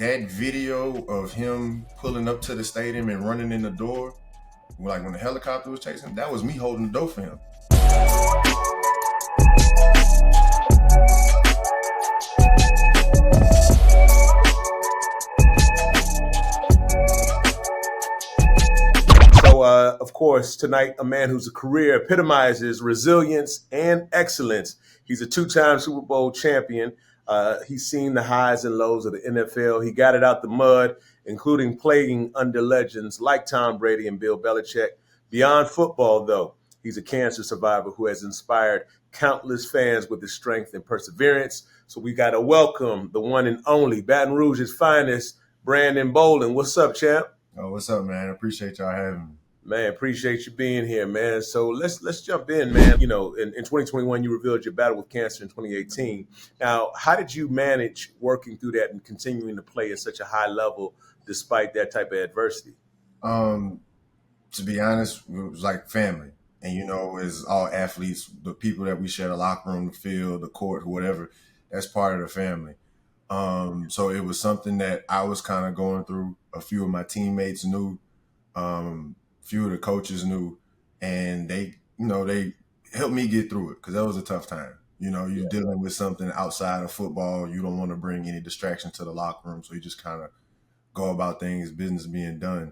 that video of him pulling up to the stadium and running in the door, like when the helicopter was chasing him, that was me holding the door for him. Of course, tonight, a man whose career epitomizes resilience and excellence. He's a two-time Super Bowl champion. He's seen the highs and lows of the NFL. He got it out the mud, including playing under legends like Tom Brady and Bill Belichick. Beyond football, though, he's a cancer survivor who has inspired countless fans with his strength and perseverance. So we got to welcome the one and only Baton Rouge's finest, Brandon Bolden. What's up, champ? Oh, what's up, man? Appreciate y'all having me. Man, appreciate you being here, man. So let's jump in, man. You know, in 2021, you revealed your battle with cancer in 2018. Now, how did you manage working through that and continuing to play at such a high level despite that type of adversity? To be honest, it was like family. And, you know, as all athletes, the people that we share the locker room, the field, the court, whatever, that's part of the family. So it was something that I was kind of going through. A few of my teammates knew. Few of the coaches knew, and they helped me get through it because that was a tough time. You know, you're dealing with something outside of football. You don't want to bring any distraction to the locker room, so you just kind of go about things, business being done.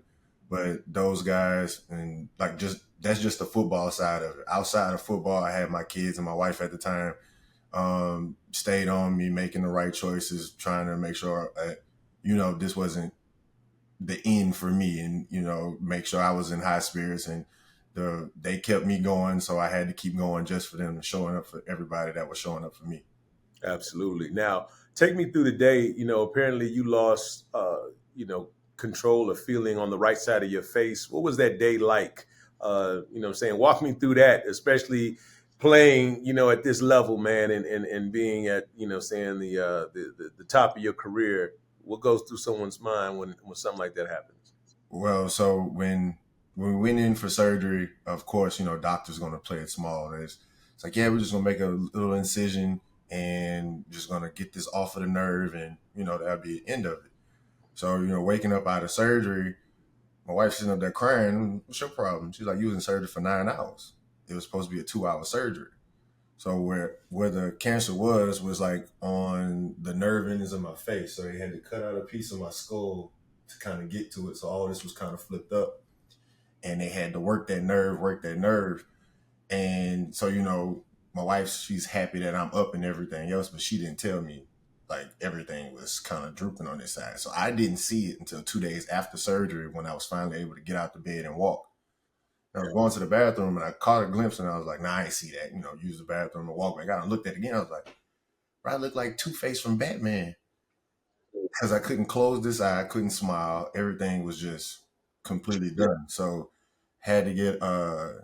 But those guys, and that's just the football side of it. Outside of football, I had my kids and my wife at the time stayed on me, making the right choices, trying to make sure that, this wasn't the end for me, and make sure I was in high spirits, and they kept me going, so I had to keep going just for them and showing up for everybody that was showing up for me. Absolutely. Now, take me through the day. Apparently you lost control of feeling on the right side of your face. What was that day like? Walk me through that, especially playing, at this level, man, and being at, the top of your career. What goes through someone's mind when something like that happens? Well, so when we went in for surgery, of course, doctor's going to play it small. It's like, yeah, we're just going to make a little incision and just going to get this off of the nerve, and, that'll be the end of it. So, waking up out of surgery, my wife's sitting up there crying. What's your problem? She's like, you was in surgery for 9 hours. It was supposed to be a 2-hour surgery. So where the cancer was like on the nerve endings of my face. So they had to cut out a piece of my skull to kind of get to it. So all this was kind of flipped up, and they had to work that nerve. And so, my wife, she's happy that I'm up and everything else, but she didn't tell me like everything was kind of drooping on this side. So I didn't see it until 2 days after surgery when I was finally able to get out the bed and walk. I was going to the bathroom and I caught a glimpse, and I was like, nah, I ain't see that. Use the bathroom and walk back out and looked at it again. I was like, bro, I look like Two-Face from Batman. Because I couldn't close this eye, I couldn't smile. Everything was just completely done. So had to get,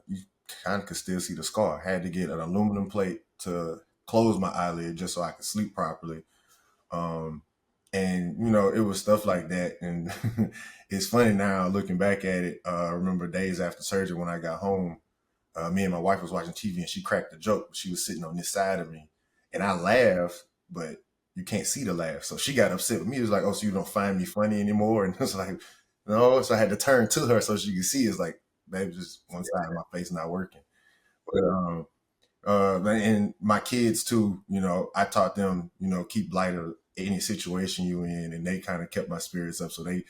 you kind of could still see the scar. Had to get an aluminum plate to close my eyelid just so I could sleep properly. And, it was stuff like that. And it's funny now looking back at it. I remember days after surgery when I got home, me and my wife was watching TV, and she cracked a joke. She was sitting on this side of me, and I laughed, but you can't see the laugh. So she got upset with me. It was like, oh, so you don't find me funny anymore? And it's like, no. So I had to turn to her so she could see. It's like, baby, just one side of my face not working. But, and my kids too, I taught them, keep light of any situation you in, and they kind of kept my spirits up. So they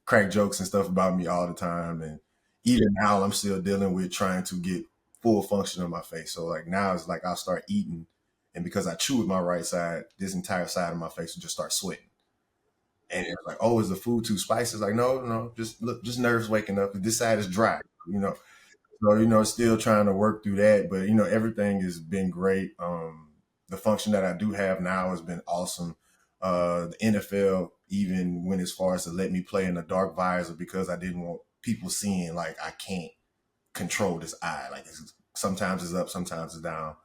crack jokes and stuff about me all the time. And even now I'm still dealing with trying to get full function of my face. So like now it's like I'll start eating, and because I chew with my right side, this entire side of my face will just start sweating. And it's like, oh, is the food too spicy? It's like, no, just nerves waking up. This side is dry, So, still trying to work through that, but everything has been great. The function that I do have now has been awesome. The NFL even went as far as to let me play in a dark visor because I didn't want people seeing like I can't control this eye. Like sometimes it's up, sometimes it's down.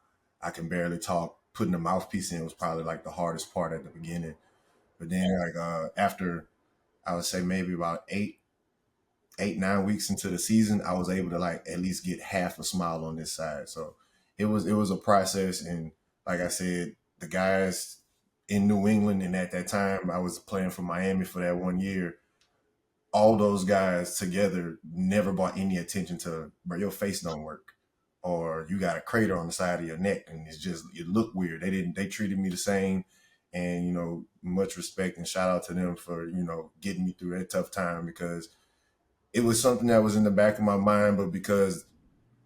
I can barely talk. Putting the mouthpiece in was probably like the hardest part at the beginning. But then after I would say maybe about 9 weeks into the season, I was able to like at least get half a smile on this side. So it was a process, and like I said, the guys in New England, and at that time I was playing for Miami for that 1 year. All those guys together never brought any attention to, bro, your face don't work, or you got a crater on the side of your neck and it's just, it looked weird. They treated me the same. And, much respect and shout out to them for, getting me through that tough time, because it was something that was in the back of my mind, but because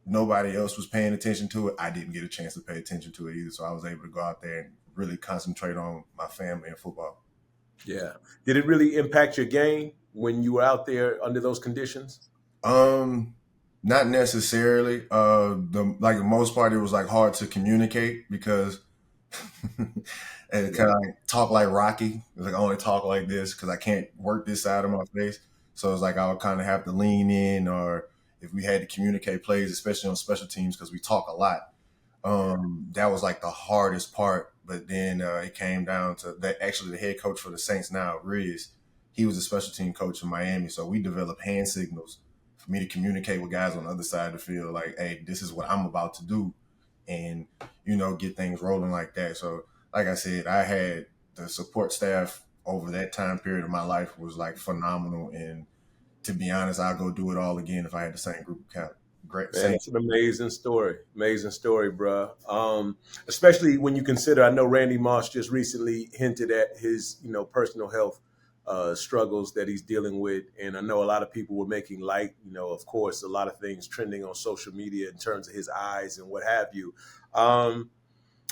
nobody else was paying attention to it, I didn't get a chance to pay attention to it either. So I was able to go out there and really concentrate on my family and football. Yeah. Did it really impact your game when you were out there under those conditions? Not necessarily. The most part, it was like hard to communicate because and kind of like talk like Rocky. It's like I only talk like this because I can't work this side of my face. So it's like I would kind of have to lean in, or if we had to communicate plays, especially on special teams, because we talk a lot. That was like the hardest part. But then it came down to that. Actually, the head coach for the Saints now, Riz, he was a special team coach in Miami. So we developed hand signals for me to communicate with guys on the other side of the field, like, hey, this is what I'm about to do, and get things rolling like that. So, like I said, I had the support staff over that time period of my life was like phenomenal. And to be honest, I'll go do it all again if I had the same group of great. Man, it's an amazing story, bro. Especially when you consider, I know Randy Moss just recently hinted at his, personal health struggles that he's dealing with, and I know a lot of people were making light, of course, a lot of things trending on social media in terms of his eyes and what have you.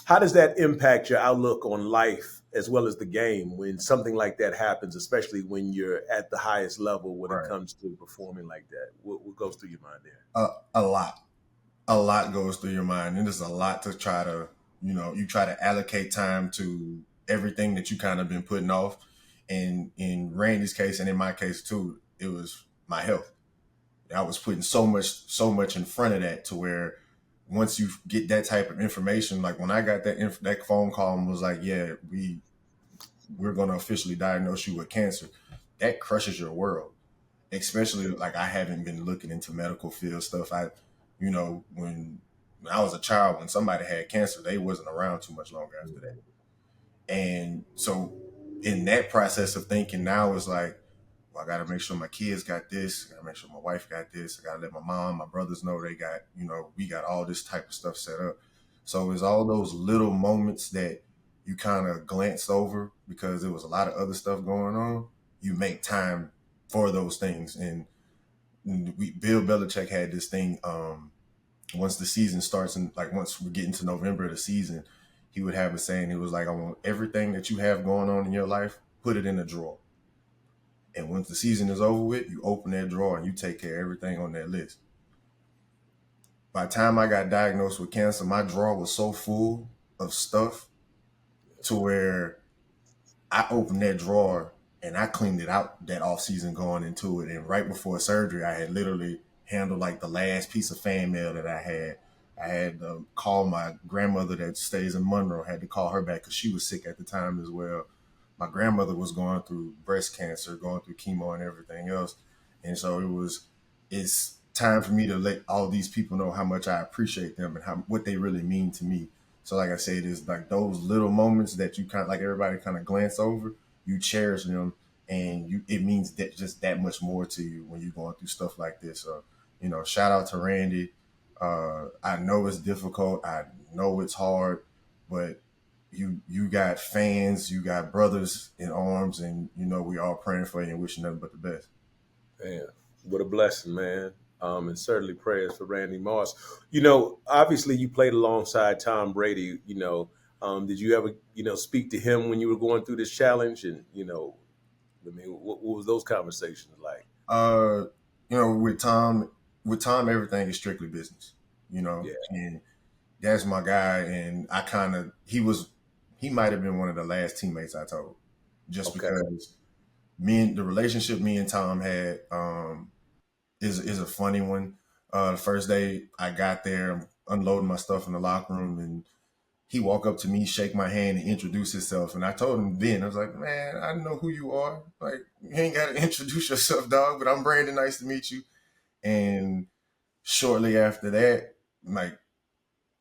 How does that impact your outlook on life as well as the game when something like that happens, especially when you're at the highest level when Right. it comes to performing like that? What goes through your mind there? A lot goes through your mind, and there's a lot to try to, you try to allocate time to everything that you kind of been putting off. And in Randy's case, and in my case too, it was my health. I was putting so much in front of that, to where once you get that type of information, like when I got that phone call and was like, yeah, we're going to officially diagnose you with cancer, that crushes your world. Especially like I haven't been looking into medical field stuff. When I was a child, when somebody had cancer, they wasn't around too much longer after that. And so in that process of thinking now, is like, well, I got to make sure my kids got this. I got to make sure my wife got this. I got to let my mom, my brothers know they got, we got all this type of stuff set up. So it's all those little moments that you kind of glanced over because there was a lot of other stuff going on. You make time for those things. And Bill Belichick had this thing, once the season starts, and like once we get into November of the season, he would have a saying. He was like, I want everything that you have going on in your life, put it in a drawer. And once the season is over with, you open that drawer and you take care of everything on that list. By the time I got diagnosed with cancer, my drawer was so full of stuff to where I opened that drawer and I cleaned it out that off season going into it. And right before surgery, I had literally handled like the last piece of fan mail that I had. I had to call my grandmother that stays in Monroe, had to call her back because she was sick at the time as well. My grandmother was going through breast cancer, going through chemo and everything else. And so it's time for me to let all these people know how much I appreciate them and what they really mean to me. So like I said, it's like those little moments that you kind of, like everybody kind of glance over, you cherish them, and it means that just that much more to you when you're going through stuff like this. So, shout out to Randy. I know it's difficult. I know it's hard, but you got fans, you got brothers in arms, and we all praying for you and wishing nothing but the best. Man, what a blessing, man. And certainly prayers for Randy Moss. Obviously you played alongside Tom Brady. Did you ever, speak to him when you were going through this challenge? And, what was those conversations like? With Tom, everything is strictly business, Yeah. and that's my guy. And he might have been one of the last teammates I told, just Okay. because the relationship me and Tom had, is a funny one. The first day I got there, I'm unloading my stuff in the locker room, and he walked up to me, shake my hand, and introduce himself. And I told him then, I was like, man, I know who you are. Like, you ain't got to introduce yourself, dog, but I'm Brandon. Nice to meet you. And shortly after that, like,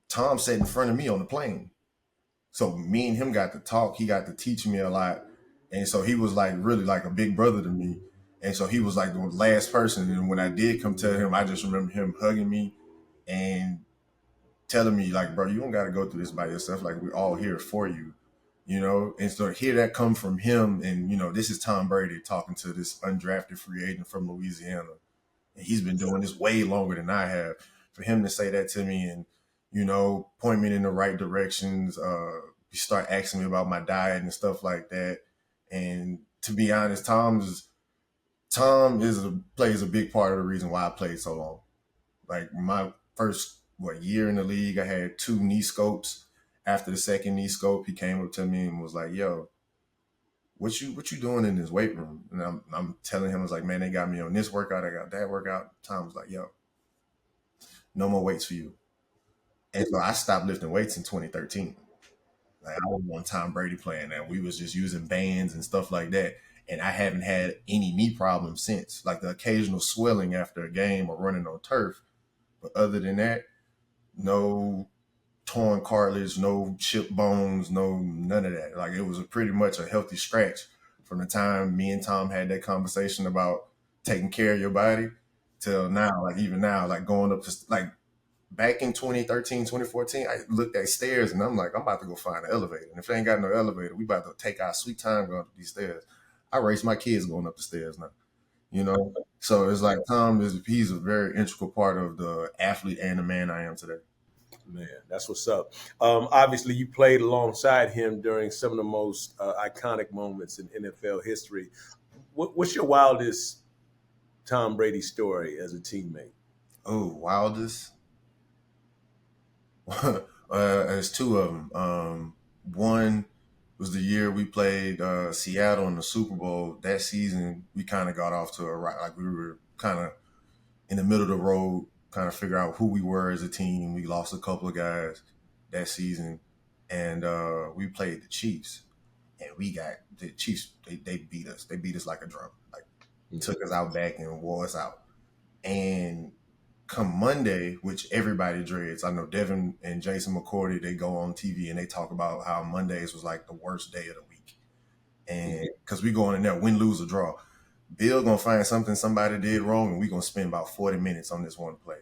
Tom sat in front of me on the plane. So me and him got to talk. He got to teach me a lot. And so he was like really like a big brother to me. And so he was like the last person. And when I did come tell him, I just remember him hugging me and telling me like, bro, you don't got to go through this by yourself. Like, we're all here for you, you know? And so to hear that come from him, and, you know, this is Tom Brady talking to this undrafted free agent from Louisiana. And he's been doing this way longer than I have. For him to say that to me and, you know, point me in the right directions, start asking me about my diet and stuff like that. And to be honest, plays a big part of the reason why I played so long. Like my first year in the league, I had 2 knee scopes. After the second knee scope, he came up to me and was like, "Yo, what you doing in this weight room?" And I'm telling him, I was like, "Man, they got me on this workout, I got that workout." Tom was like, "Yo, no more weights for you." And so I stopped lifting weights in 2013. Like I was on Tom Brady playing that. We was just using bands and stuff like that. And I haven't had any knee problems since. Like the occasional swelling after a game or running on turf. But other than that, no torn cartilage, no chipped bones, no none of that. Like it was pretty much a healthy scratch from the time me and Tom had that conversation about taking care of your body till now. Like even now, like going up to like back in 2013, 2014, I looked at stairs and I'm like, I'm about to go find an elevator. And if they ain't got no elevator, we about to take our sweet time going up these stairs. I race my kids going up the stairs now, you know? So it's like he's a very integral part of the athlete and the man I am today. Man, that's what's up. Obviously, you played alongside him during some of the most iconic moments in NFL history. What's your wildest Tom Brady story as a teammate? Oh, wildest. There's 2 of them. One was the year we played Seattle in the Super Bowl. That season, we kind of got off to a right, like we were kind of in the middle of the road, kind of figure out who we were as a team. We lost a couple of guys that season, and we played the Chiefs, and we got the Chiefs. They beat us. They beat us like a drum. Like took us out back and wore us out. And come Monday, which everybody dreads. I know Devin and Jason McCourty, they go on TV and they talk about how Mondays was like the worst day of the week. And because we going in there, win, lose, or draw. Bill gonna find something somebody did wrong, and we gonna spend about 40 minutes on this one play.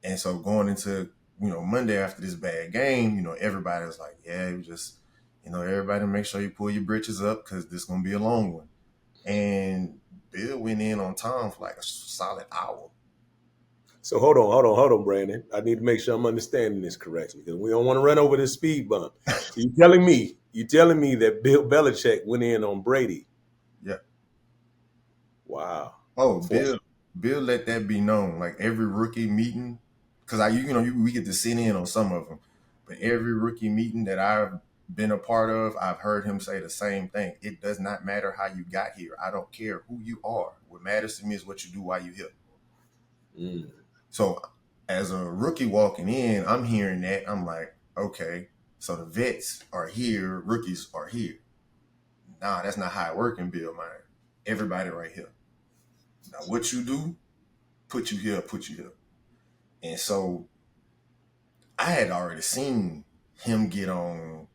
And so going into, Monday after this bad game, everybody's like, yeah, you just, everybody make sure you pull your britches up because this gonna be a long one. And Bill went in on Tom for like a solid hour. So hold on, Brandon. I need to make sure I'm understanding this correctly because we don't want to run over this speed bump. So you telling me that Bill Belichick went in on Brady? Yeah. Wow. Oh, For, Bill let that be known. Like every rookie meeting, because we get to sit in on some of them, but every rookie meeting that I've been a part of, I've heard him say the same thing. It does not matter how you got here. I don't care who you are. What matters to me is what you do while you're here. mm. So as a rookie walking in, I'm hearing that. I'm like, okay, so the vets are here, rookies are here. Nah, that's not how it works in Bill mind. Everybody right here. Now what you do, put you here, put you here. And so I had already seen him get on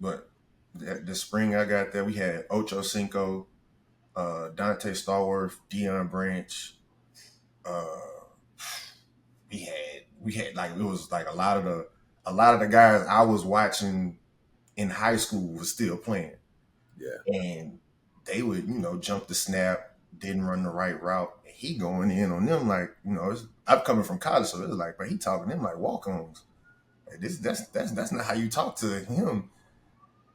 but the spring I got there, we had Ocho Cinco, Dante Stallworth, Deion Branch, uh, we had like it was like a lot of the guys I was watching in high school was still playing. Yeah. And they would, jump the snap, didn't run the right route. He going in on them like, I'm coming from college, so it was like, but he talking to them like walk-ons. Like that's not how you talk to him.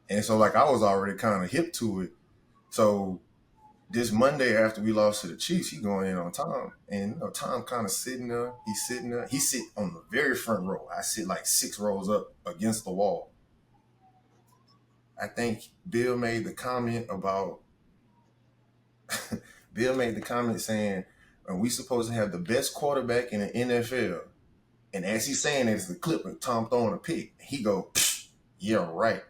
And so like I was already kind of hip to it. So this Monday after we lost to the Chiefs, he going in on Tom. And Tom kind of sitting there. He's sitting there. He sit on the very front row. I sit like 6 rows up against the wall. I think Bill made the comment about Bill made the comment saying, are we supposed to have the best quarterback in the NFL? And as he's saying it, it's the clip of Tom throwing a pick. He go, yeah, right.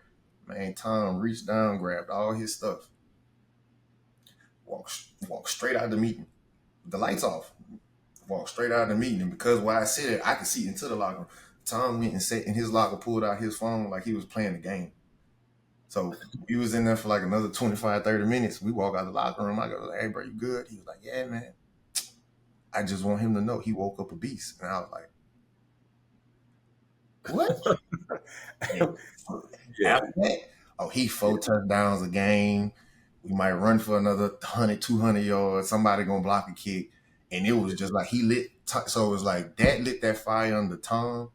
Man, Tom reached down, grabbed all his stuff, walked straight out of the meeting. The lights off. Walked straight out of the meeting. And because where I sit, I could see into the locker room. Tom went and sat in his locker, pulled out his phone like he was playing the game. So we was in there for like another 25, 30 minutes. We walk out the locker room. I go, hey, bro, you good? He was like, yeah, man. I just want him to know he woke up a beast. And I was like, what? Yeah. After that, he 4 touchdowns a game. We might run for another 100, 200 yards. Somebody going to block a kick. And it was just like he lit. So it was like that lit that fire under Tom.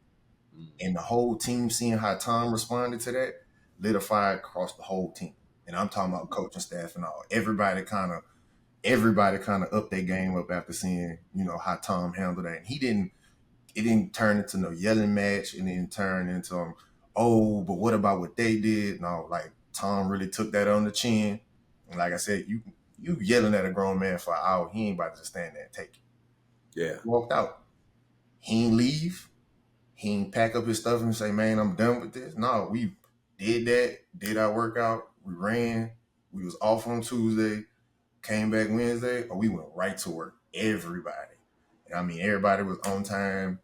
And the whole team seeing how Tom responded to that lit a fire across the whole team. And I'm talking about coaching staff and all. Everybody kind of upped their game up after seeing, how Tom handled that. And it didn't turn into no yelling match. It didn't turn into, but what about what they did? No, like Tom really took that on the chin. And like I said, you yelling at a grown man for an hour, he ain't about to just stand there and take it. Yeah. He walked out. He ain't leave. He ain't pack up his stuff and say, man, I'm done with this. No, we did that, did our workout, we ran, we was off on Tuesday, came back Wednesday, or we went right to work. Everybody. I mean, everybody was on time.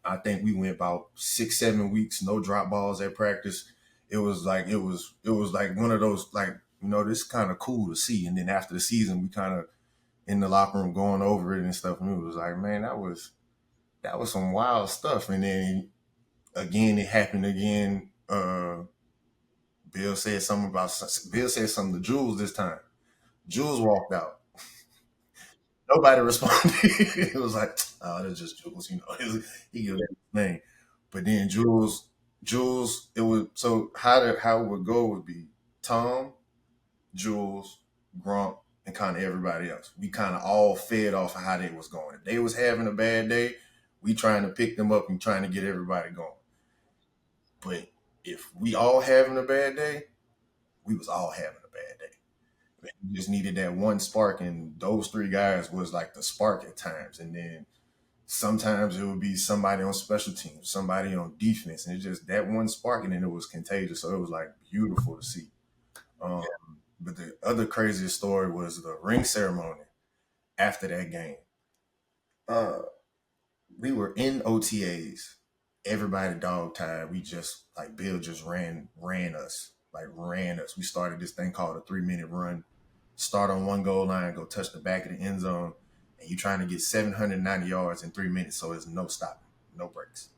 I think we went about 6, 7 weeks, no drop balls at practice. It was like one of those, like, this kind of cool to see. And then after the season, we kind of in the locker room going over it and stuff. And it was like, man, that was some wild stuff. And then again, it happened again. Bill said something to Jules this time. Jules walked out. Nobody responded. It was like, oh, that's just Jules, he gave that name. But then Jules, it was so how it would go would be Tom, Jules, Grump, and kind of everybody else. We kind of all fed off of how they was going. If they was having a bad day, we trying to pick them up and trying to get everybody going. But if we all having a bad day, we was all having a bad day. We just needed that one spark, and those 3 guys was like the spark at times. And then sometimes it would be somebody on special teams, somebody on defense, and it's just that one spark, and then it was contagious. So it was like beautiful to see. But the other craziest story was the ring ceremony after that game. We were in OTAs. Everybody dog tired. We just like Bill just ran us. We started this thing called a 3-minute run. Start on one goal line, go touch the back of the end zone, and you're trying to get 790 yards in 3 minutes. So there's no stopping, no breaks.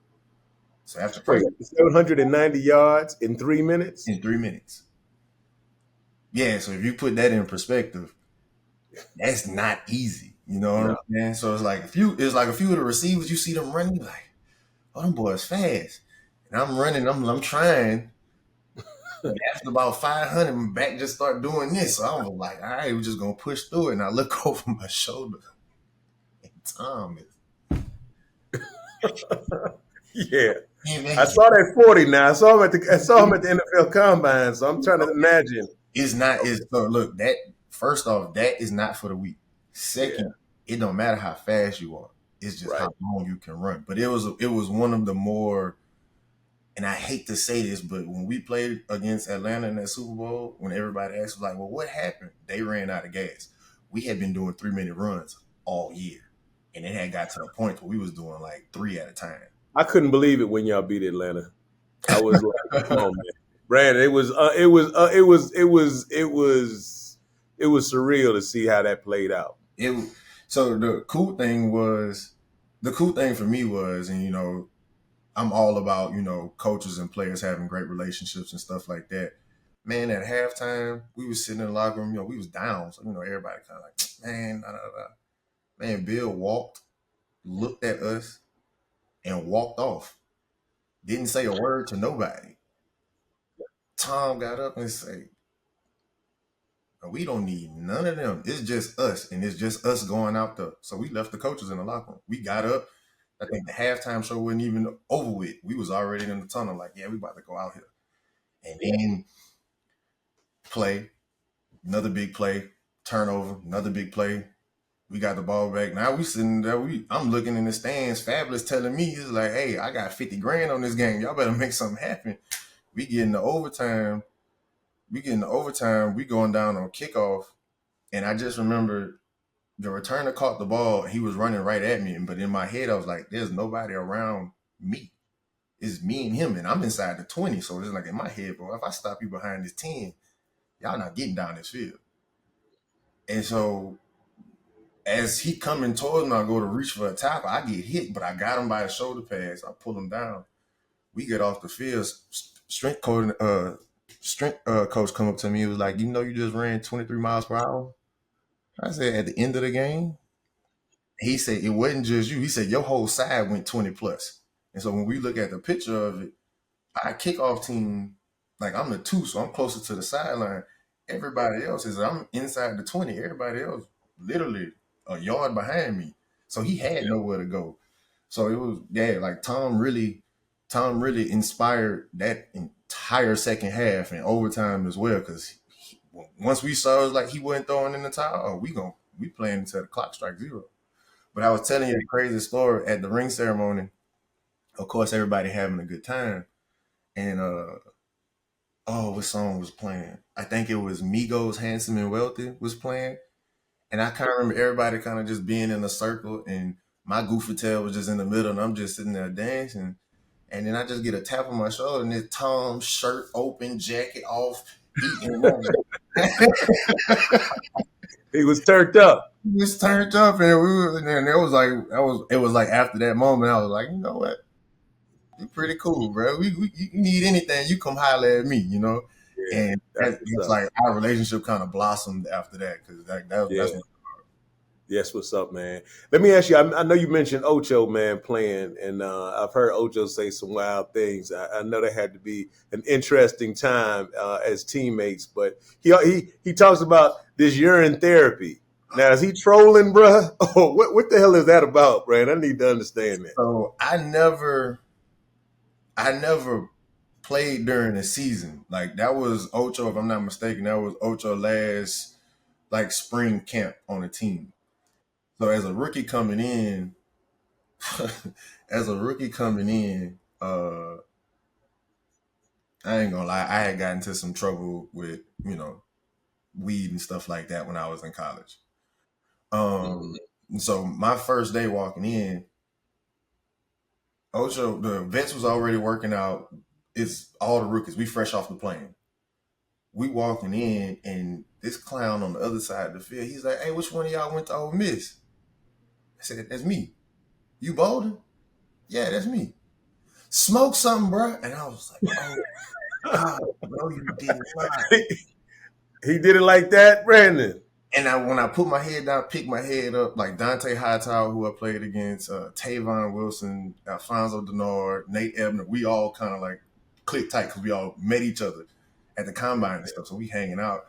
So after 790 yards in 3 minutes. In 3 minutes. Yeah. So if you put that in perspective, that's not easy. You know what I'm saying? So it's like a few of the receivers, you see them running, like, oh, them boys fast. And I'm running, I'm trying. After about 500, my back just start doing this. So I was like, all right, we're just going to push through it. And I look over my shoulder. And Tom is. Yeah. I saw that 40 now. I saw him at the NFL Combine. So I'm trying to imagine. So look, that first off, that is not for the weak. Second, it don't matter how fast you are. It's just how long you can run. But it was one of the more, and I hate to say this, but when we played against Atlanta in that Super Bowl, when everybody asked, like, well, what happened? They ran out of gas. We had been doing 3-minute runs all year. And it had got to the point where we was doing like 3 at a time. I couldn't believe it when y'all beat Atlanta. I was like, come on, man. Brandon, it was surreal to see how that played out. So the cool thing for me was, and I'm all about, coaches and players having great relationships and stuff like that. Man, at halftime, we was sitting in the locker room, we was down. So, everybody kind of like, man, Man, Bill walked, looked at us, and walked off. Didn't say a word to nobody. Tom got up and said, we don't need none of them. It's just us, and it's just us going out there. So we left the coaches in the locker room. We got up. I think the halftime show wasn't even over with. We was already in the tunnel like, yeah, we about to go out here. And then play, another big play, turnover, another big play. We got the ball back. Now we sitting there. I'm looking in the stands. Fabulous telling me, he's like, hey, I got 50 grand on this game. Y'all better make something happen. We get in the overtime. We going down on kickoff. And I just remember the returner caught the ball. He was running right at me. But in my head, I was like, there's nobody around me. it's me and him, and I'm inside the 20. So it's like in my head, bro, if I stop you behind this 10, y'all not getting down this field. And so as he coming towards me, I go to reach for a tackle. I get hit, but I got him by the shoulder pads. I pull him down. We get off the field. Strength coach come up to me. He was like, "You know, you just ran 23 miles per hour." I said, "At the end of the game." He said, "It wasn't just you." He said, "Your whole side went 20 plus." And so when we look at the picture of it, our kickoff team, like I'm the 2, so I'm closer to the sideline. Everybody else I'm inside the 20. Everybody else literally a yard behind me. So he had nowhere to go. So it was, like Tom really inspired that entire second half and overtime as well. Because once we saw it, like he wasn't throwing in the towel, we playing until the clock strikes 0. But I was telling you a crazy story at the ring ceremony. Of course, everybody having a good time, and what song was playing? I think it was Migos "Handsome and Wealthy" was playing, and I kind of remember everybody kind of just being in a circle, and my goofy tail was just in the middle, and I'm just sitting there dancing, and then I just get a tap on my shoulder, and it's Tom's shirt open, jacket off, eating. He was turned up. He was turned up, and it was like after that moment, I was like, you know what? You're pretty cool, bro. You need anything, you come holler at me, you know. Yeah, And that's what's it's up. like our relationship kind of blossomed after that because that's Yeah. Yes, what's up, man? Let me ask you. I know you mentioned Ocho, man, playing, and I've heard Ocho say some wild things. I know that had to be an interesting time as teammates, but he talks about this urine therapy. Now, is he trolling, bruh? Oh, what the hell is that about, Brand? I need to understand that. so I never played during the season. Like that was Ocho, if I'm not mistaken. That was Ocho last like spring camp on the team. So as a rookie coming in, I ain't gonna lie, I had gotten into some trouble with weed and stuff like that when I was in college. Mhm. So my first day walking in, Ocho, the vets was already working out. It's all the rookies. We fresh off the plane. We walking in, and this clown on the other side of the field, he's like, "Hey, which one of y'all went to Ole Miss?" I said, "That's me." "You Bolden?" "Yeah, that's me." "Smoke something, bro." And I was like, "Oh God, no, you did not." He did it like that, Brandon. And when I put my head down, picked my head up, like Dante Hightower, who I played against, Tavon Wilson, Alfonso Denard, Nate Ebner, we all kind of like clicked tight because we all met each other at the combine and stuff. So we hanging out.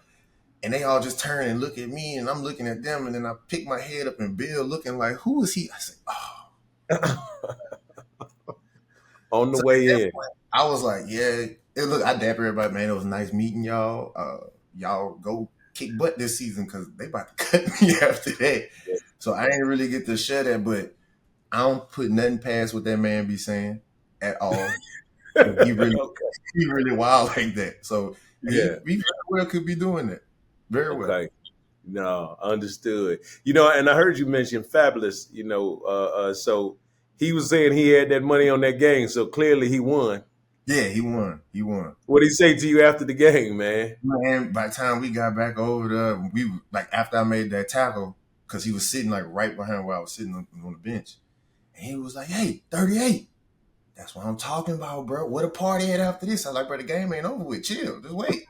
And they all just turn and look at me, and I'm looking at them. And then I pick my head up, and Bill looking like, "Who is he?" I said, "Oh." On the So at that way in. point, I was like, "Yeah." I dap everybody, man. It was nice meeting y'all. Y'all go kick butt this season because they about to cut me after that. So I ain't really get to share that, but I don't put nothing past what that man be saying at all. He really, Okay. he really wild like that. So he Yeah. very well could be doing that. Very well. Okay. No, understood. And I heard you mention Fabulous. So he was saying he had that money on that game, so clearly he won. Yeah, he won. He won. What did he say to you after the game, man? Man, by the time we got back over there, we like after I made that tackle, because he was sitting like right behind where I was sitting on the bench. And he was like, "Hey, 38. That's what I'm talking about, bro. What a party at after this." I was like, "Bro, the game ain't over with. Chill. Just wait."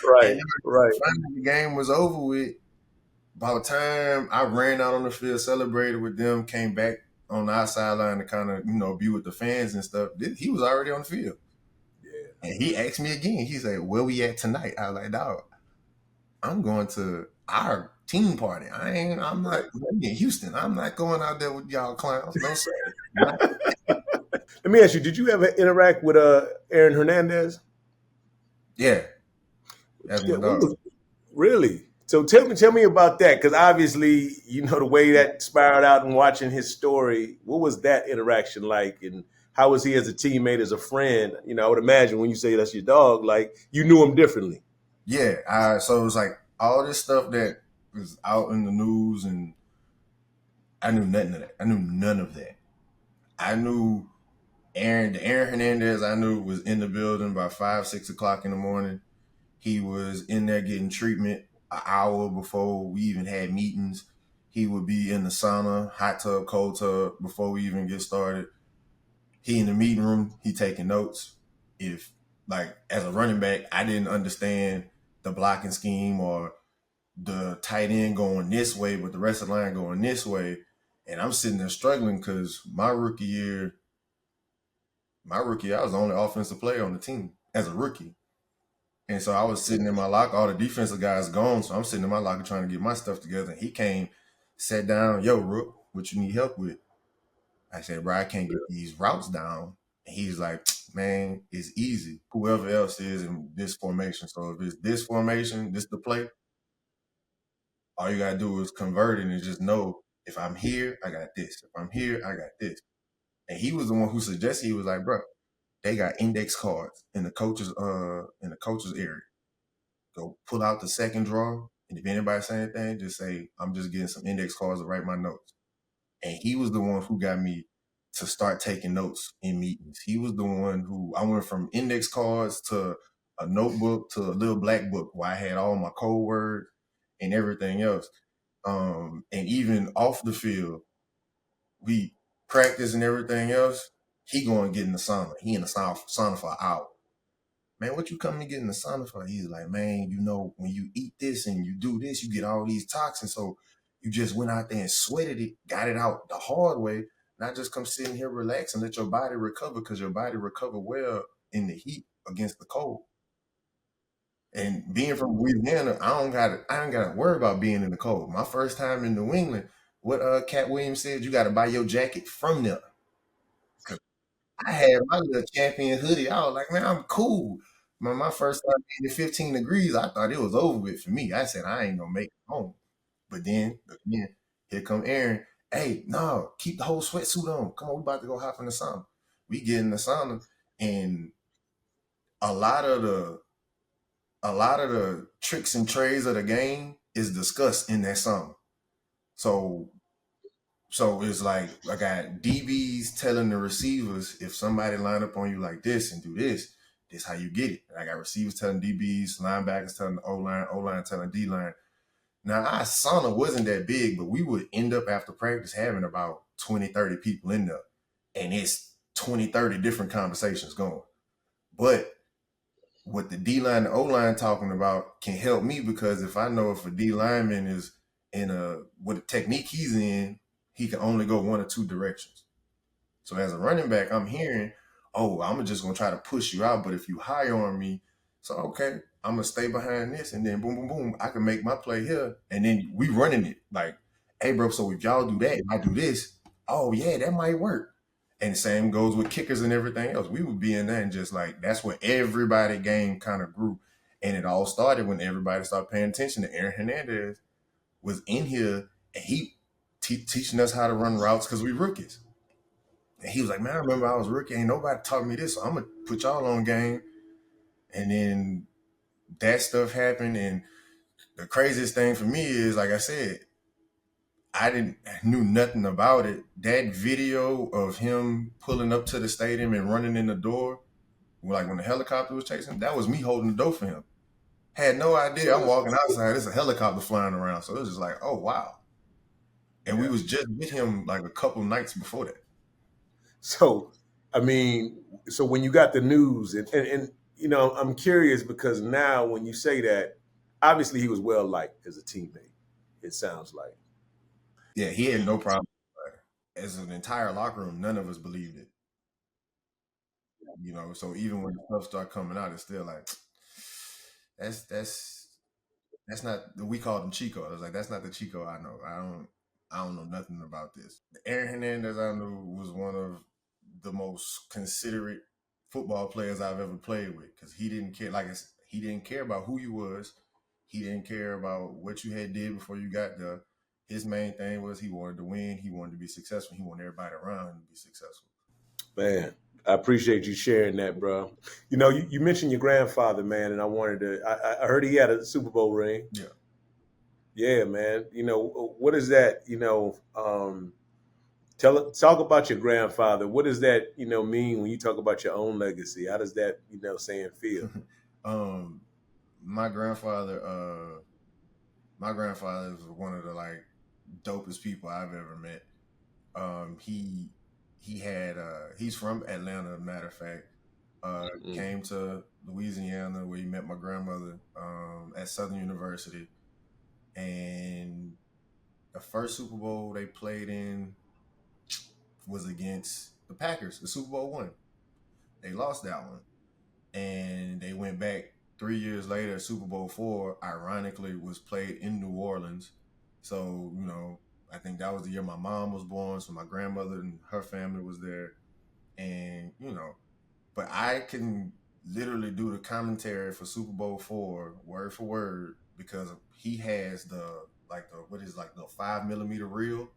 Right, And right. finally the game was over with. By the time I ran out on the field, celebrated with them, came back on our sideline to kind of, be with the fans and stuff, he was already on the field. Yeah. And he asked me again. He said, "Where we at tonight?" I was like, "Dog, I'm going to our team party. I'm not in Houston. I'm not going out there with y'all clowns. No, sir." Let me ask you: did you ever interact with Aaron Hernandez? Yeah, that's my What dog. was really? So tell me about that, because obviously the way that spiraled out and watching his story. What was that interaction like, and how was he as a teammate, as a friend? I would imagine when you say that's your dog, like you knew him differently. Yeah, so it was like all this stuff that was out in the news, and I knew nothing of that. I knew none of that. I knew Aaron Hernandez, I knew was in the building by 5, 6 o'clock in the morning. He was in there getting treatment an hour before we even had meetings. He would be in the sauna, hot tub, cold tub before we even get started. He in the meeting room, he taking notes. If like as a running back, I didn't understand the blocking scheme or the tight end going this way, but the rest of the line going this way. And I'm sitting there struggling because my rookie year, I was the only offensive player on the team as a rookie. And so I was sitting in my locker, all the defensive guys gone. So I'm sitting in my locker trying to get my stuff together. And he came, sat down, yo, Rook, what you need help with? I said, bro, I can't get these routes down. And he's like, man, it's easy. Whoever else is in this formation. So if it's this formation, this the play, all you gotta do is convert it and just know if I'm here, I got this. If I'm here, I got this. And he was the one who suggested, he was like, bro, they got index cards in the coaches area. Go pull out the second drawer. And if anybody say anything, just say, I'm just getting some index cards to write my notes. And he was the one who got me to start taking notes in meetings. He was the one who I went from index cards to a notebook to a little black book where I had all my code words and everything else. And even off the field, we practice and everything else. He going to get in the sauna. He in the sauna for an hour. Man, what you coming to get in the sauna for? He's like, man, when you eat this and you do this, you get all these toxins. So you just went out there and sweated it, got it out the hard way, not just come sitting here, relax, and let your body recover because your body recover well in the heat against the cold. And being from Louisiana, I don't gotta worry about being in the cold. My first time in New England, what Cat Williams said, you gotta buy your jacket from there. I had my little champion hoodie. I was like, man, I'm cool. My first time being at 15 degrees, I thought it was over with for me. I said, I ain't gonna make it home. But then, again, here come Aaron. Hey, no, keep the whole sweatsuit on. Come on, we about to go hop in the sauna. We get in the sauna, and a lot of the a lot of the tricks and trades of the game is discussed in that sauna. So So it's like I got DBs telling the receivers if somebody line up on you like this and do this how you get it. And I got receivers telling DBs, linebackers telling the O line telling D line. Now our sauna wasn't that big, but we would end up after practice having about 20, 30 people in there. And it's 20, 30 different conversations going. But what the D line and O line talking about can help me because if I know if a D lineman is in a what a technique he's in, he can only go one or two directions. So as a running back, I'm hearing, oh, I'm just gonna try to push you out, but if you high on me, so okay, I'm gonna stay behind this, and then boom, boom, boom, I can make my play here, and then we running it like, hey, bro, so if y'all do that, if I do this, oh yeah, that might work. And the same goes with kickers and everything else. We would be in there and just like that's where everybody game kind of grew, and it all started when everybody started paying attention to Aaron Hernandez was in here, and he teaching us how to run routes because we rookies. And he was like, man, I remember I was rookie. Ain't nobody taught me this. So I'm going to put y'all on game. And then that stuff happened. And the craziest thing for me is, like I said, knew nothing about it. That video of him pulling up to the stadium and running in the door, like when the helicopter was chasing, that was me holding the door for him. Had no idea. I'm walking outside. There's a helicopter flying around. So it was just like, oh, wow. And we was just with him like a couple nights before that. So, I mean, so when you got the news, and I'm curious because now when you say that, obviously he was well liked as a teammate. It sounds like. Yeah, he had no problem. As an entire locker room, none of us believed it. So even when the stuff started coming out, it's still like that's that's that's not we called him Chico. I was like, that's not the Chico I know. I don't know nothing about this. Aaron Hernandez I knew was one of the most considerate football players I've ever played with because he didn't care. He didn't care about who you was. He didn't care about what you had did before you got there. His main thing was he wanted to win. He wanted to be successful. He wanted everybody around him to be successful. Man, I appreciate you sharing that, bro. You mentioned your grandfather, man, and I heard he had a Super Bowl ring. Yeah. Yeah, man. What is that? Talk about your grandfather. What does that mean when you talk about your own legacy? How does that saying feel? um, my grandfather, my grandfather was one of the like dopest people I've ever met. He had he's from Atlanta, matter of fact. Mm. Came to Louisiana where he met my grandmother at Southern University, and the first Super Bowl they played in was against the Packers, the Super Bowl one. They lost that one, and they went back 3 years later. Super Bowl four, ironically, was played in New Orleans. So I think that was the year my mom was born. So my grandmother and her family was there, and but I can literally do the commentary for Super Bowl four word for word because he has the what is like the 5 millimeter reel,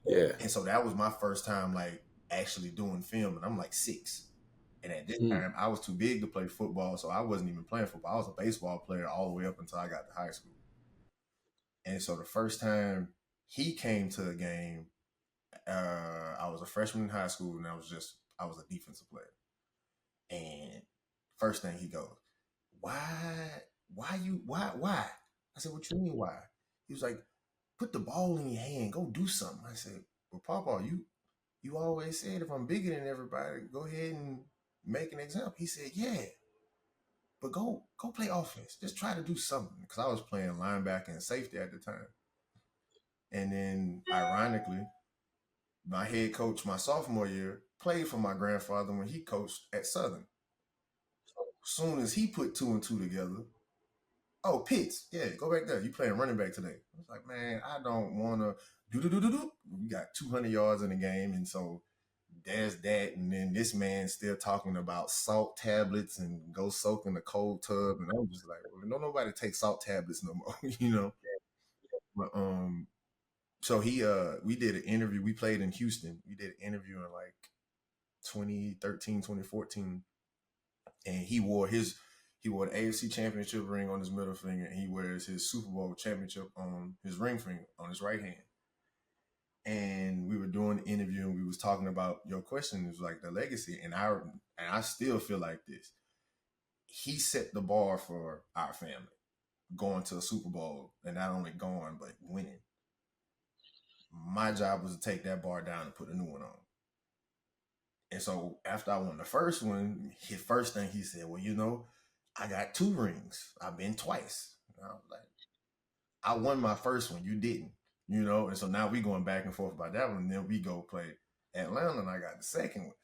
Yeah. and so that was my first time like actually doing film, and I'm like 6. And at this Mm. time, I was too big to play football, so I wasn't even playing football. I was a baseball player all the way up until I got to high school. And so the first time he came to a game, I was a freshman in high school, and I was a defensive player. And first thing he goes, why? I said, what you mean why? He was like, put the ball in your hand, go do something. I said, well, Papa, you always said if I'm bigger than everybody, go ahead and make an example. He said, yeah, but go play offense. Just try to do something. Because I was playing linebacker and safety at the time. And then ironically, my head coach my sophomore year played for my grandfather when he coached at Southern. Soon as he put two and two together, oh, Pitts, yeah, go back there. You playing running back today. I was like, man, I don't want to do. We got 200 yards in the game. And so there's that. And then this man still talking about salt tablets and go soak in the cold tub. And I'm just like, well, don't nobody take salt tablets no more. But so we did an interview. We played in Houston. We did an interview in like 2013, 2014. And he wore the AFC championship ring on his middle finger, and he wears his Super Bowl championship on his ring finger on his right hand. And we were doing the interview, and we was talking about your question is like the legacy, and I still feel like this. He set the bar for our family, going to a Super Bowl, and not only going but winning. My job was to take that bar down and put a new one on. And so after I won the first one, his first thing he said, well, I got 2 rings. I've been twice. And I was like, I won my first one. You didn't. And so now we going back and forth about that one. And then we go play Atlanta, and I got the second one.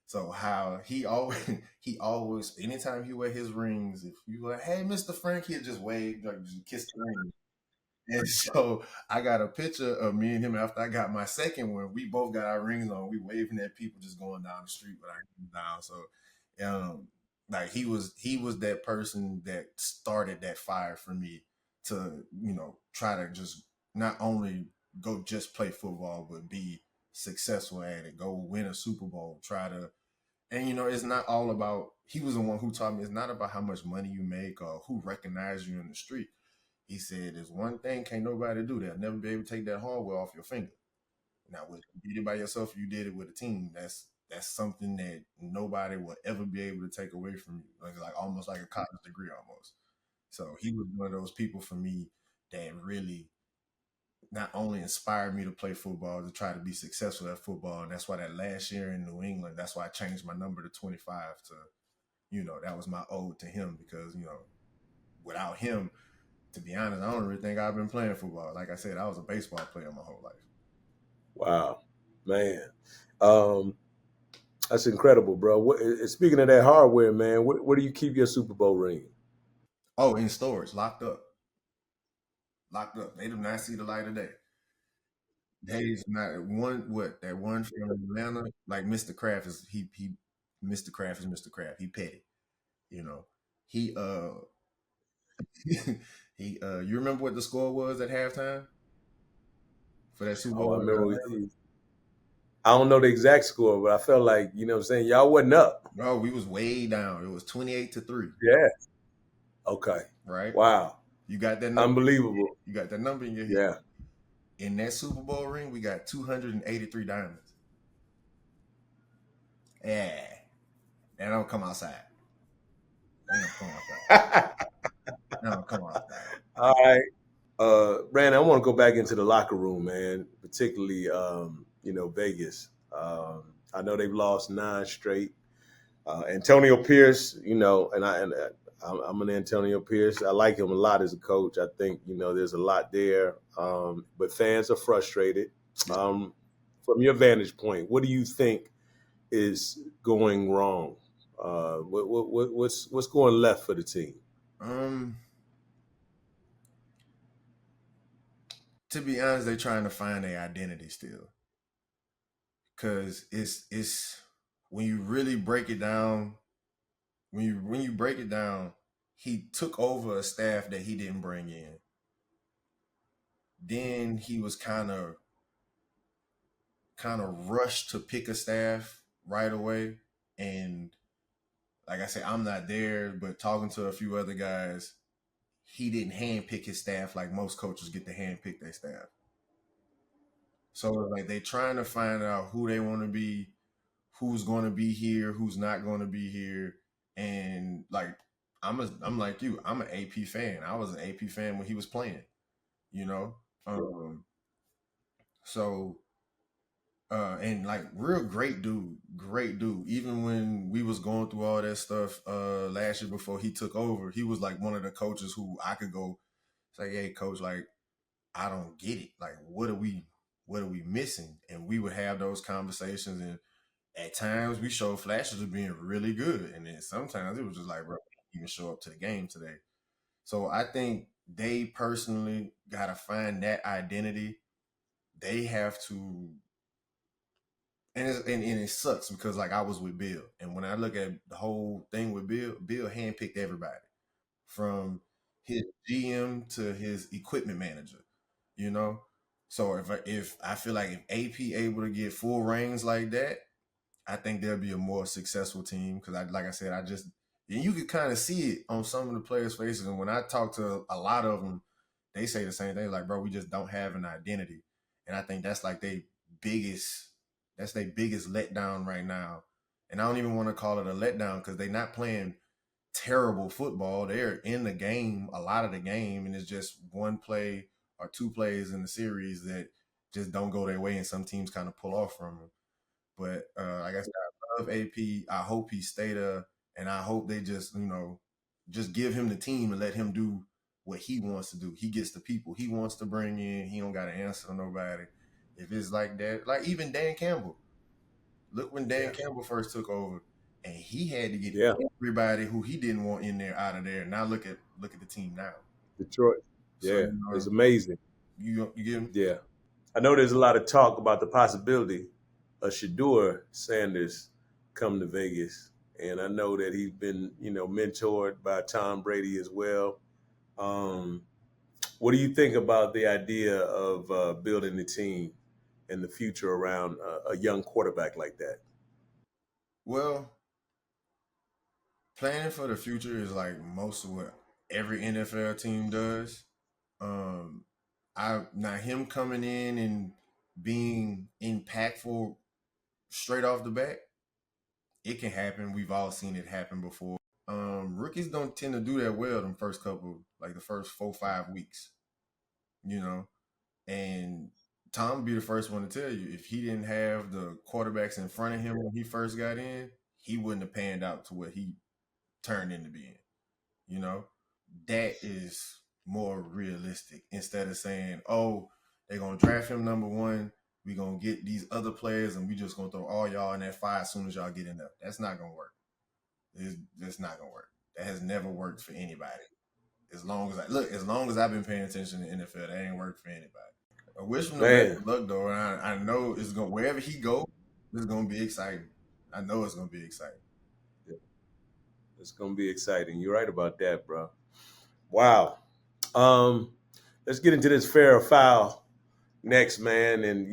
So how he always, anytime he wear his rings, if you like, hey, Mr. Frank, he'll just wave, like just kiss the ring. And so I got a picture of me and him after I got my second one. We both got our rings on. We waving at people just going down the street with our rings down. So, like he was that person that started that fire for me to try to just not only go just play football but be successful at it. Go win a Super Bowl. Try to, and it's not all about. He was the one who taught me it's not about how much money you make or who recognizes you in the street. He said, "There's one thing can't nobody do. They'll never be able to take that hardware off your finger. Now, whether you did it by yourself, or you did it with a team. That's something that nobody will ever be able to take away from you. Like almost like a college degree, almost. So he was one of those people for me that really not only inspired me to play football, to try to be successful at football, and that's why that last year in New England, that's why I changed my number to 25 to, that was my ode to him because without him, to be honest, I don't really think I've been playing football. Like I said, I was a baseball player my whole life. Wow, man, that's incredible, bro. Speaking of that hardware, man, where do you keep your Super Bowl ring? Oh, in storage, locked up. Locked up. They do not see the light of day. Days not that one from Atlanta, like Mr. Kraft is he Mr. Kraft is Mr. Kraft. He petty, you know. He he you remember what the score was at halftime for that Super Oh, I Bowl? remember. I don't know the exact score, but I felt like what I'm saying, y'all wasn't up. No, we was way down. It was 28-3. Yeah. Okay. Right? Wow. You got that number? Unbelievable. You got that number in your head. Yeah. In that Super Bowl ring, we got 283 diamonds. Yeah, they don't come outside. They don't come outside. They don't come outside. All right. Brandon, I want to go back into the locker room, man, particularly, Vegas. I know they've lost 9 straight. Antonio Pierce, I'm an Antonio Pierce. I like him a lot as a coach. I think there's a lot there, but fans are frustrated. Um, from your vantage point, what do you think is going wrong? What's going left for the team? Um, to be honest, they're trying to find their identity still, because it's when you really break it down, when you break it down, he took over a staff that he didn't bring in. Then he was kind of rushed to pick a staff right away, and like I said, I'm not there, but talking to a few other guys, he didn't handpick his staff like most coaches get to handpick their staff. So like they trying to find out who they want to be, who's going to be here, who's not going to be here, and like I'm like you, I'm an AP fan. I was an AP fan when he was playing, you know. Um, so and like real great dude. Even when we was going through all that stuff last year before he took over, he was like one of the coaches who I could go say, "Hey, coach, like I don't get it. Like, what are we missing?" And we would have those conversations, and at times we showed flashes of being really good, and then sometimes it was just like, bro, we didn't even show up to the game today. So I think they personally got to find that identity. They have to, and it sucks because like I was with Bill, and when I look at the whole thing with Bill, Bill handpicked everybody from his GM to his equipment manager, you know. So if I feel like if AP able to get full reins like that, I think there'll be a more successful team, because I like I said, I just, and you could kind of see it on some of the players' faces. And when I talk to a lot of them, they say the same thing, like, bro, we just don't have an identity. And I think that's like biggest their biggest letdown right now. And I don't even want to call it a letdown, because they're not playing terrible football. They're in the game a lot of the game, and it's just one play or two plays in the series that just don't go their way, and some teams kind of pull off from them. But like I said, I love AP. I hope he stay there, and I hope they just just give him the team and let him do what he wants to do. He gets the people he wants to bring in. He don't got to answer to nobody. If it's like that, like even Dan Campbell. Look when Dan Yeah, Campbell first took over, and he had to get yeah, everybody who he didn't want in there out of there. Now look at the team now. Detroit. So Yeah, it's amazing. you get him. Yeah, I know there's a lot of talk about the possibility of Shador Sanders come to Vegas, and I know that he's been, mentored by Tom Brady as well. Um, what do you think about the idea of building a team in the future around a young quarterback like that? Well, planning for the future is like most of what every NFL team does. Um, I now him coming in and being impactful straight off the bat, it can happen. We've all seen it happen before. Rookies don't tend to do that well the first couple, like the first 4 5 weeks, you know. And Tom would be the first one to tell you, if he didn't have the quarterbacks in front of him when he first got in, he wouldn't have panned out to what he turned into being. You know, that is more realistic, instead of saying, "Oh, they're gonna draft him number one. We gonna get these other players, and we just gonna throw all y'all in that fire as soon as y'all get in there." That's not gonna work. That's not gonna work. That has never worked for anybody. As long as I've been paying attention to the NFL, that ain't worked for anybody. I wish him the best Man, of luck though, and I know it's gonna, wherever he go, it's gonna be exciting. I know it's gonna be exciting. it's gonna be exciting. You're right about that, bro. Wow. Um, let's get into this fair or foul next, man. And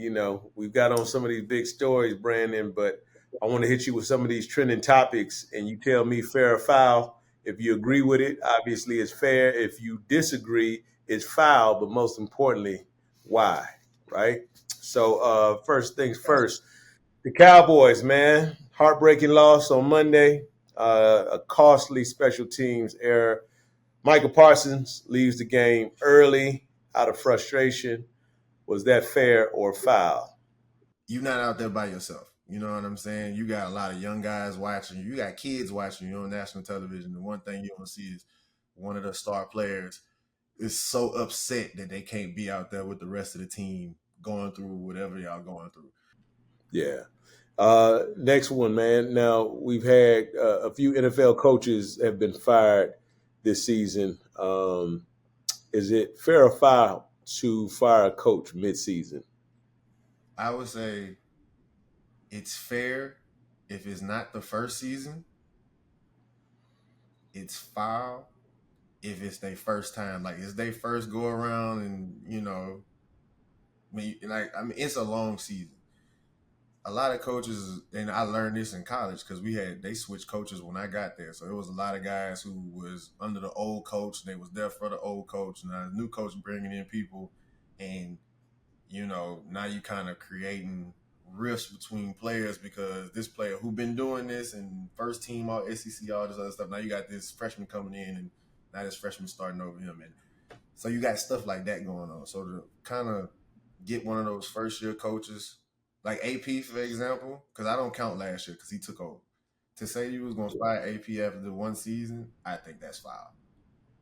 we've got on some of these big stories, Brandon, but I want to hit you with some of these trending topics, and you tell me fair or foul. If you agree with it, obviously it's fair. If you disagree, it's foul. But most importantly, why? Right. So first things Gotcha. first. The Cowboys, man, heartbreaking loss on Monday. A costly special teams error. Michael Parsons leaves the game early out of frustration. Was that fair or foul? You're not out there by yourself. You know what I'm saying? You got a lot of young guys watching you. You got kids watching you on national television. The one thing you don't see is one of the star players is so upset that they can't be out there with the rest of the team going through whatever y'all going through. Yeah. Next one, man. Now we've had a few NFL coaches have been fired this season. Is it fair or foul to fire a coach mid-season? I would say it's fair if it's not the first season. It's foul if it's their first time. Like it's their first go around, and it's a long season. A lot of coaches, and I learned this in college because they switched coaches when I got there. So it was a lot of guys who was under the old coach, and they was there for the old coach. Now the new coach bringing in people, and now you kind of creating rifts between players because this player who been doing this and first team all SEC, all this other stuff. Now you got this freshman coming in, and now this freshman starting over him, and so you got stuff like that going on. So to kind of get one of those first year coaches, like AP for example, because I don't count last year because he took over. To say you was going to fire AP after the one season, I think that's foul.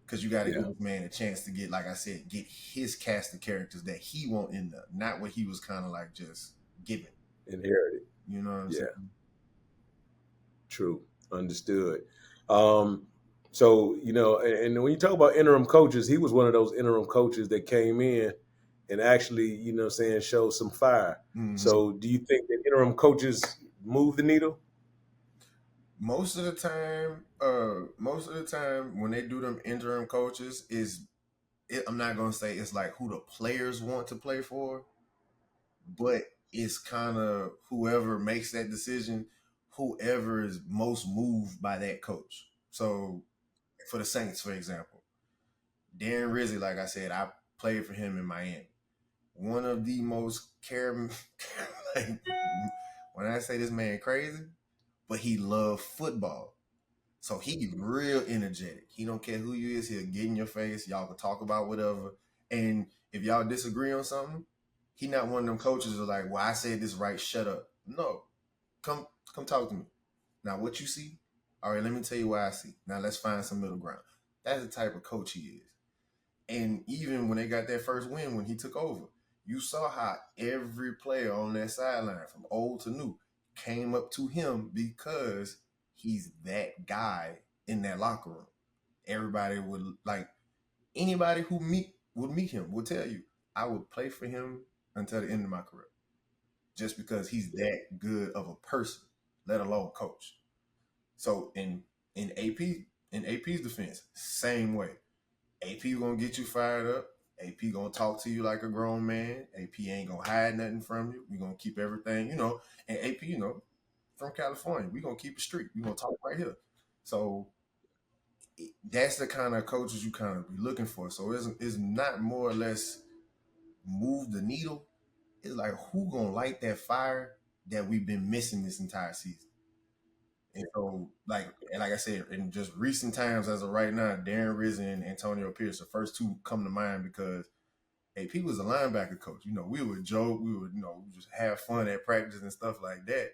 Because you got to give this man a chance to get, like I said, get his cast of characters that he won't end up, not what he was kind of like just given. Inherited. You know what I'm saying? True. Understood. So, and when you talk about interim coaches, he was one of those interim coaches that came in and actually, showed some fire. Mhm. So do you think that interim coaches move the needle? Most of the time when they do them interim coaches I'm not gonna say it's like who the players want to play for, but it's kind of whoever makes that decision, whoever is most moved by that coach. So for the Saints, for example, Darren Rizzi, like I said, I played for him in Miami. One of the most like, when I say this man crazy, but he loved football. So he real energetic. He don't care who you is. He'll get in your face. Y'all can talk about whatever. And if y'all disagree on something, he not one of them coaches who are like, well, I said this right, shut up. No. Come talk to me. Now what you see? All right, let me tell you what I see. Now let's find some middle ground. That's the type of coach he is. And even when they got their first win when he took over, you saw how every player on that sideline, from old to new, came up to him because he's that guy in that locker room. Everybody would like anybody who would meet him would tell you, I would play for him until the end of my career. Just because he's that good of a person, let alone coach. So in AP's defense, same way. AP gonna get you fired up. AP gonna talk to you like a grown man. AP ain't gonna hide nothing from you. We gonna keep everything, And AP, from California, we gonna keep it street. We gonna talk right here. So that's the kind of coaches you kind of be looking for. So it's not more or less move the needle. It's like who gonna light that fire that we've been missing this entire season. And so, like I said, in just recent times, as of right now, Darren Rizzi and Antonio Pierce, the first two come to mind because AP was a linebacker coach. We would joke, we would, just have fun at practice and stuff like that.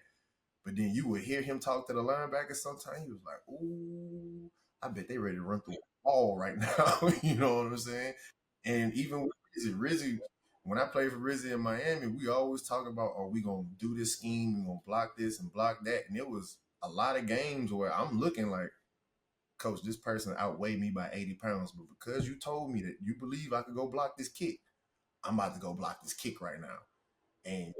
But then you would hear him talk to the linebackers sometimes. He was like, ooh, I bet they ready to run through the wall right now. You know what I'm saying? And even with Rizzi, when I played for Rizzi in Miami, we always talk about, are we going to do this scheme? We're going to block this and block that. And it was a lot of games where I'm looking like, Coach, this person outweighed me by 80 pounds. But because you told me that you believe I could go block this kick, I'm about to go block this kick right now. And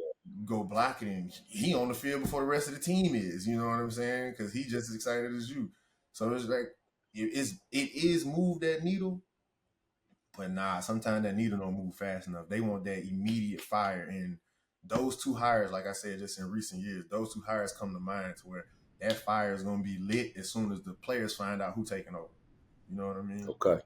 go block it, and he on the field before the rest of the team is. You know what I'm saying? Because he just as excited as you. So it's like it is move that needle, but nah, sometimes that needle don't move fast enough. They want that immediate fire, and those two hires, like I said, just in recent years, those two hires come to mind to where that fire is going to be lit as soon as the players find out who's taking over. You know what I mean? Okay.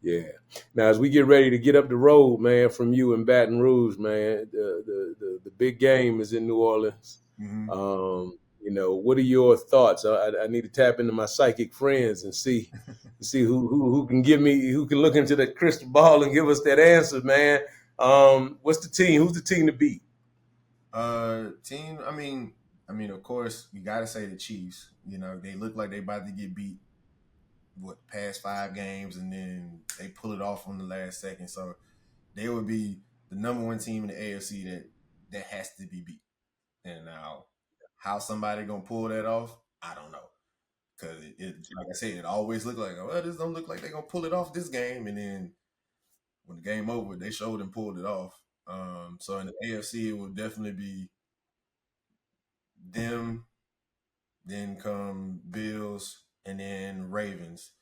Yeah. Now, as we get ready to get up the road, man, from you in Baton Rouge, man, the big game is in New Orleans. Mm-hmm. What are your thoughts? I need to tap into my psychic friends and see who can who can look into the crystal ball and give us that answer, man. What's the team? Who's the team to beat? Team. I mean, of course, you got to say the Chiefs. They look like they about to get beat. What past 5 games, and then they pull it off on the last second. So they would be the number one team in the AFC that has to be beat. And now, how somebody gonna pull that off? I don't know. Because like I said, it always looked like, well, this don't look like they're gonna pull it off this game, and then when the game over, they showed and pulled it off. So in the AFC, it will definitely be them, then come Bills, and then Ravens.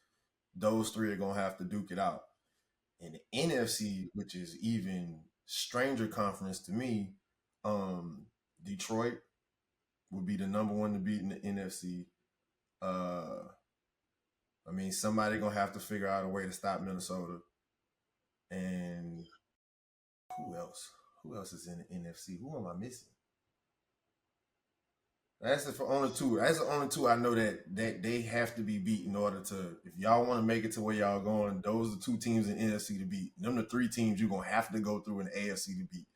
Those three are gonna have to duke it out. In the NFC, which is even stranger conference to me, Detroit would be the number one to beat in the NFC. Uh, somebody gonna have to figure out a way to stop Minnesota. And who else? Who else is in the NFC? Who am I missing? That's the only two. That's the only two I know that they have to be beat in order to. If y'all want to make it to where y'all going, those are the two teams in NFC to beat. Them the three teams you're gonna have to go through in the AFC to beat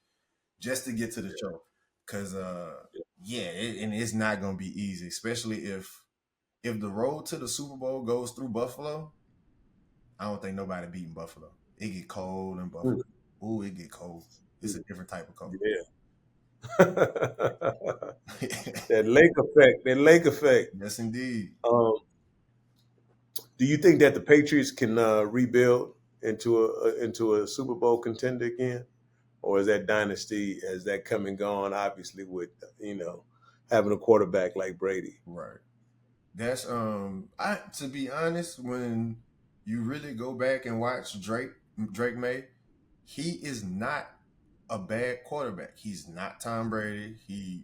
just to get to the show. Cause and it's not gonna be easy, especially if the road to the Super Bowl goes through Buffalo. I don't think nobody beating Buffalo. It get cold in Buffalo. Ooh, it get cold. It's a different type of cold. Yeah. That lake effect. That lake effect. Yes, indeed. Do you think that the Patriots can rebuild into a Super Bowl contender again, or is that dynasty has that come and gone? Obviously, with having a quarterback like Brady. Right. That's to be honest, when you really go back and watch Drake May, he is not a bad quarterback. He's not Tom Brady. He's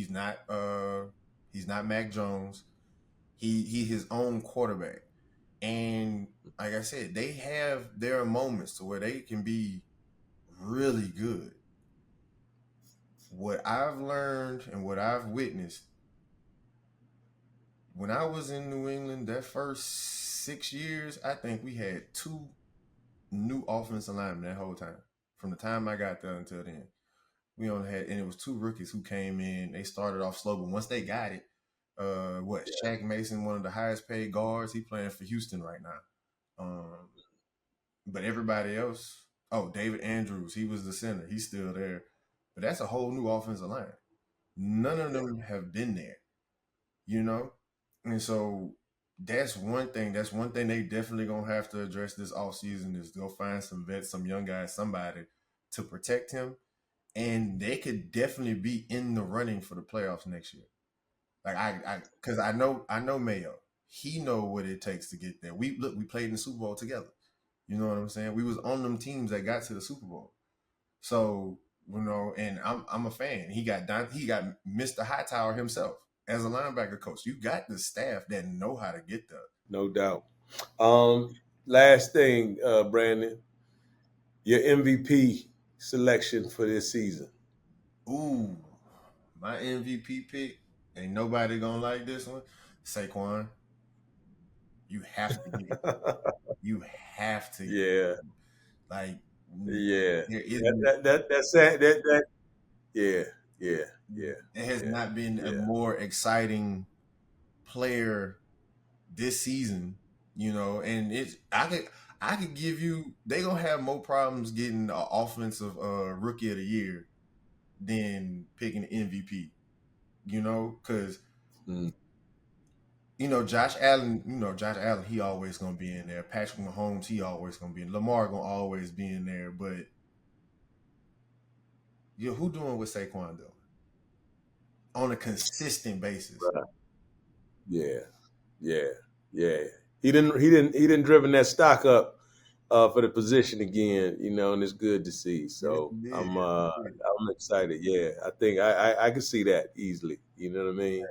not Mac Jones. He his own quarterback. And like I said, they have their moments to where they can be really good. What I've learned and what I've witnessed when I was in New England, that first 6 years, I think we had 2 new offensive linemen that whole time. From the time I got there until then, we only had, and it was 2 rookies who came in. They started off slow, but once they got it, Shaq Mason, one of the highest paid guards, he playing for Houston right now. But everybody else, David Andrews, he was the center. He's still there. But that's a whole new offensive line. None of them have been there, you know? And so that's one thing. That's one thing they definitely gonna have to address this offseason is go find some vets, some young guys, somebody to protect him. And they could definitely be in the running for the playoffs next year. Like because I know Mayo. He know what it takes to get there. We played in the Super Bowl together. You know what I'm saying? We was on them teams that got to the Super Bowl. So, and I'm a fan. He got Mr. Hightower himself as a linebacker coach. You got the staff that know how to get there. No doubt. Last thing, Brandon, your MVP selection for this season. Ooh, my MVP pick. Ain't nobody gonna like this one. Saquon. You have to get it. You have to. Yeah. Like, Yeah. there is That's that. Yeah. It has not been a Yeah. more exciting player this season, and I could give you they gonna have more problems getting an offensive rookie of the year than picking the MVP, because Josh Allen, he always gonna be in there. Patrick Mahomes, he always gonna be in. Lamar gonna always be in there, but who doing what Saquon doing on a consistent basis? Right. Yeah. He didn't driven that stock up for the position again, and it's good to see. So Yes, I'm excited. Yeah, I think I can see that easily. You know what I mean?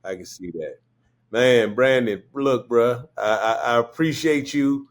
I can see that. Man, Brandon, look, bro, I appreciate you.